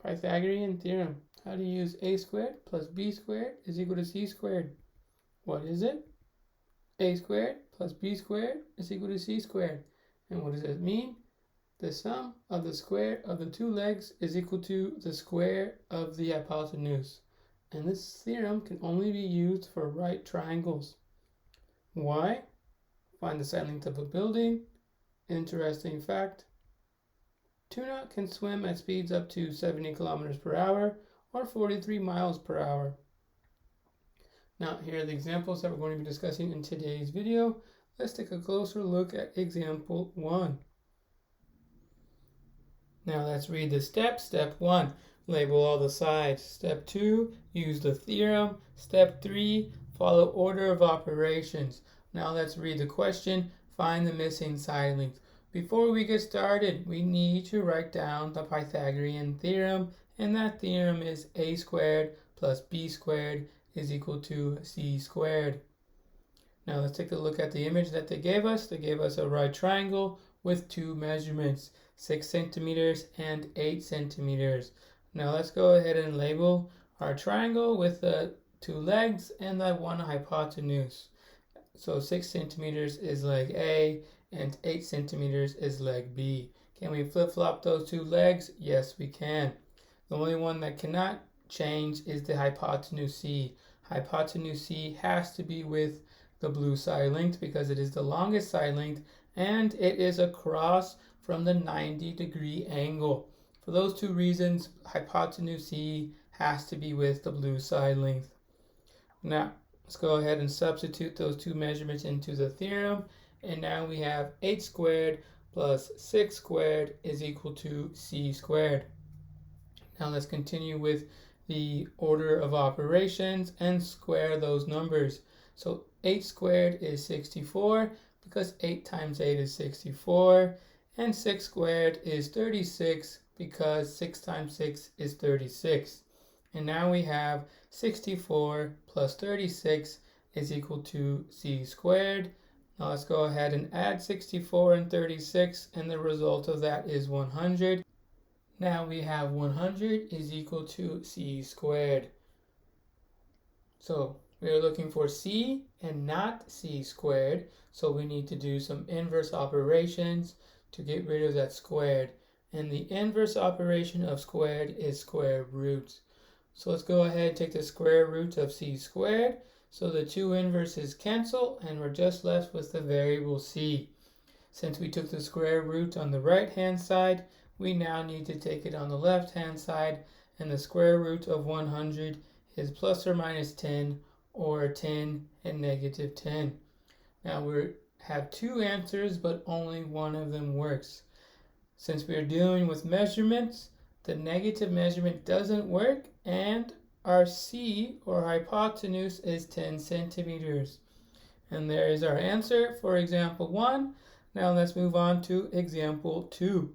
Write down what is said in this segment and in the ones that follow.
Pythagorean Theorem. How to use a squared plus b squared is equal to c squared. What is it? A squared plus b squared is equal to c squared. And what does that mean? The sum of the square of the two legs is equal to the square of the hypotenuse. And this theorem can only be used for right triangles. Why? Find the side length of a building. Interesting fact. Tuna can swim at speeds up to 70 kilometers per hour or 43 miles per hour. Now, here are the examples that we're going to be discussing in today's video. Let's take a closer look at example 1. Now, let's read the steps. Step 1, label all the sides. Step 2, use the theorem. Step 3, follow order of operations. Now, let's read the question. Find the missing side length. Before we get started, we need to write down the Pythagorean theorem, and that theorem is a squared plus b squared is equal to c squared. Now let's take a look at the image that they gave us. They gave us a right triangle with two measurements, 6 centimeters and 8 centimeters. Now let's go ahead and label our triangle with the two legs and that one hypotenuse. So 6 centimeters is leg A, and 8 centimeters is leg B. Can we flip-flop those two legs? Yes, we can. The only one that cannot change is the hypotenuse C. Hypotenuse C has to be with the blue side length because it is the longest side length and it is across from the 90-degree angle. For those two reasons, hypotenuse C has to be with the blue side length. Now, let's go ahead and substitute those two measurements into the theorem. And now we have 8 squared plus 6 squared is equal to c squared. Now let's continue with the order of operations and square those numbers. So 8 squared is 64 because 8 times 8 is 64. And 6 squared is 36 because 6 times 6 is 36. And now we have 64 plus 36 is equal to c squared. Now let's go ahead and add 64 and 36, and the result of that is 100. Now we have 100 is equal to c squared. So we are looking for c and not c squared, so we need to do some inverse operations to get rid of that squared. And the inverse operation of squared is square roots. So let's go ahead and take the square root of c squared. So the two inverses cancel and we're just left with the variable c. Since we took the square root on the right hand side, we now need to take it on the left hand side, and the square root of 100 is plus or minus 10 or 10 and negative 10. Now we have two answers, but only one of them works. Since we're dealing with measurements, the negative measurement doesn't work, and our c, or hypotenuse, is 10 centimeters. And there is our answer for example 1. Now let's move on to example 2.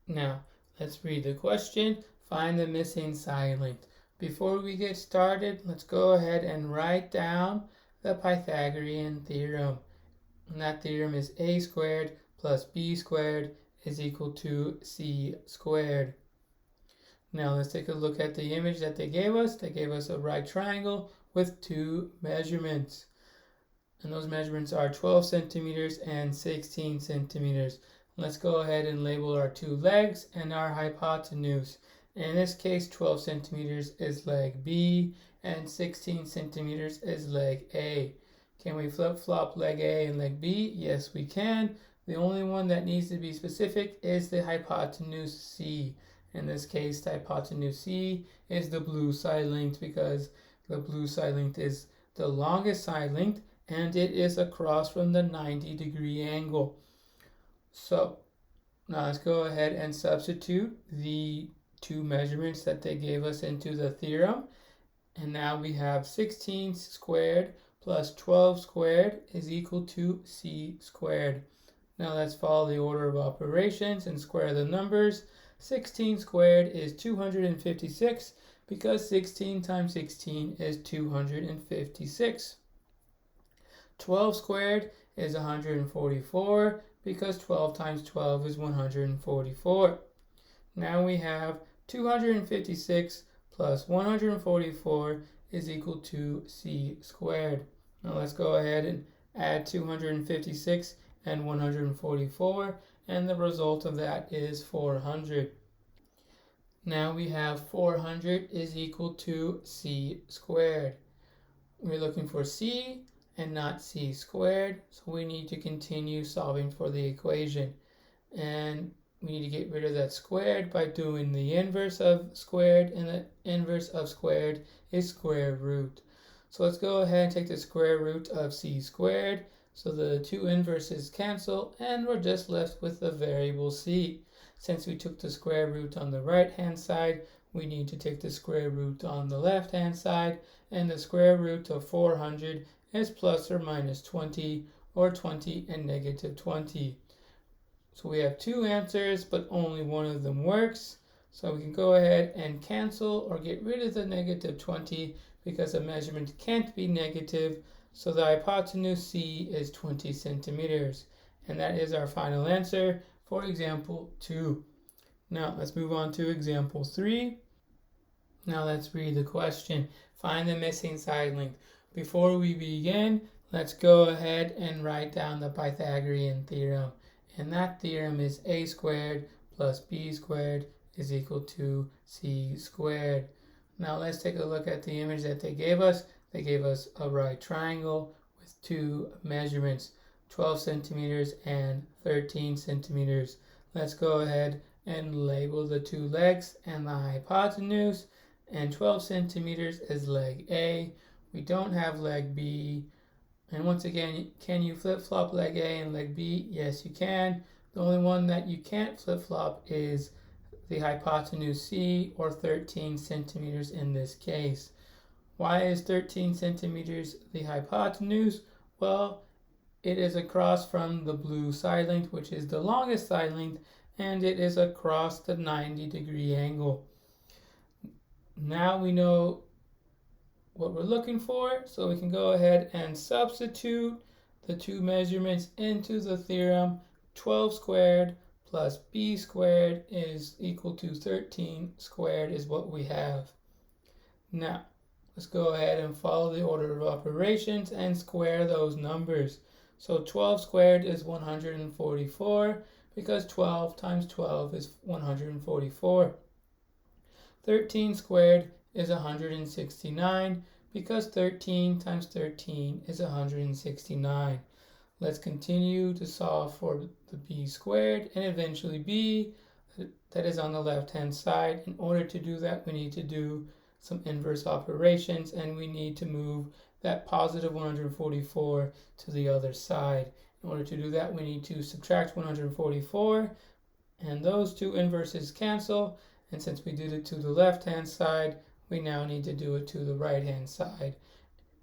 Now let's read the question. Find the missing side length. Before we get started, let's go ahead and write down the Pythagorean theorem. And that theorem is a squared plus b squared is equal to c squared. Now let's take a look at the image that they gave us. They gave us a right triangle with two measurements. And those measurements are 12 centimeters and 16 centimeters. Let's go ahead and label our two legs and our hypotenuse. In this case, 12 centimeters is leg B and 16 centimeters is leg A. Can we flip-flop leg A and leg B? Yes, we can. The only one that needs to be specific is the hypotenuse C. In this case, the hypotenuse C is the blue side length because the blue side length is the longest side length and it is across from the 90-degree angle. So now let's go ahead and substitute the two measurements that they gave us into the theorem. And now we have 16 squared plus 12 squared is equal to c squared. Now let's follow the order of operations and square the numbers. 16 squared is 256 because 16 times 16 is 256. 12 squared is 144 because 12 times 12 is 144. Now we have 256 plus 144 is equal to c squared. Now let's go ahead and add 256 and 144, and the result of that is 400. Now we have 400 is equal to c squared. We're looking for c and not c squared, so we need to continue solving for the equation. And we need to get rid of that squared by doing the inverse of squared, and the inverse of squared is square root. So let's go ahead and take the square root of c squared. So the two inverses cancel, and we're just left with the variable c. Since we took the square root on the right hand side, we need to take the square root on the left hand side, and the square root of 400 is plus or minus 20, or 20 and negative 20. So we have two answers, but only one of them works. So we can go ahead and cancel or get rid of the negative 20 because a measurement can't be negative. So the hypotenuse C is 20 centimeters. And that is our final answer for example 2. Now let's move on to example 3. Now let's read the question. Find the missing side length. Before we begin, let's go ahead and write down the Pythagorean theorem. And that theorem is a squared plus b squared is equal to c squared. Now let's take a look at the image that they gave us. They gave us a right triangle with two measurements, 12 centimeters and 13 centimeters. Let's go ahead and label the two legs and the hypotenuse. And 12 centimeters is leg A. We don't have leg B. And once again, can you flip-flop leg A and leg B? Yes, you can. The only one that you can't flip-flop is the hypotenuse C, or 13 centimeters in this case. Why is 13 centimeters the hypotenuse? Well, it is across from the blue side length, which is the longest side length, and it is across the 90-degree angle. Now we know what we're looking for, so we can go ahead and substitute the two measurements into the theorem. 12 squared plus b squared is equal to 13 squared is what we have. Now let's go ahead and follow the order of operations and square those numbers. So 12 squared is 144 because 12 times 12 is 144. 13 squared is 169 because 13 times 13 is 169. Let's continue to solve for the b squared and eventually b that is on the left hand side. In order to do that, we need to do some inverse operations, and we need to move that positive 144 to the other side. In order to do that, we need to subtract 144, and those two inverses cancel. And since we did it to the left hand side, we now need to do it to the right hand side.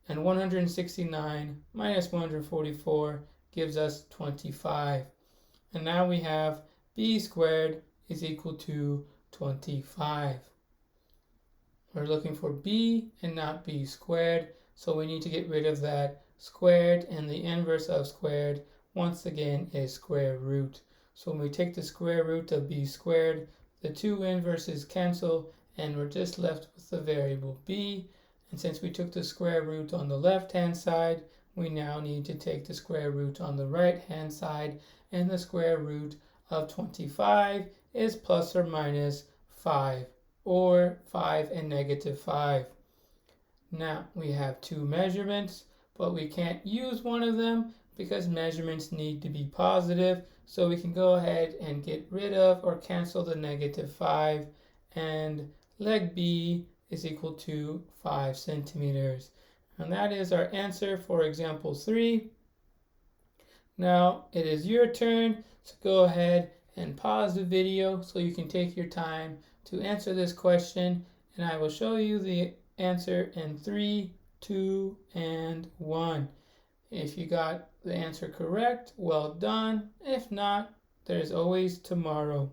And 169 minus 144 gives us 25. And now we have b squared is equal to 25. We're looking for b and not b squared, so we need to get rid of that squared, and the inverse of squared once again is square root. So when we take the square root of b squared, the two inverses cancel, and we're just left with the variable b. And since we took the square root on the left hand side, we now need to take the square root on the right hand side, and the square root of 25 is plus or minus 5, or 5 and negative 5. Now we have two measurements, but we can't use one of them because measurements need to be positive. So we can go ahead and get rid of or cancel the negative 5, and leg B is equal to 5 centimeters. And that is our answer for example 3. Now it is your turn, so go ahead and pause the video so you can take your time to answer this question, and I will show you the answer in 3, 2, and 1. If you got the answer correct, well done. If not, there's always tomorrow.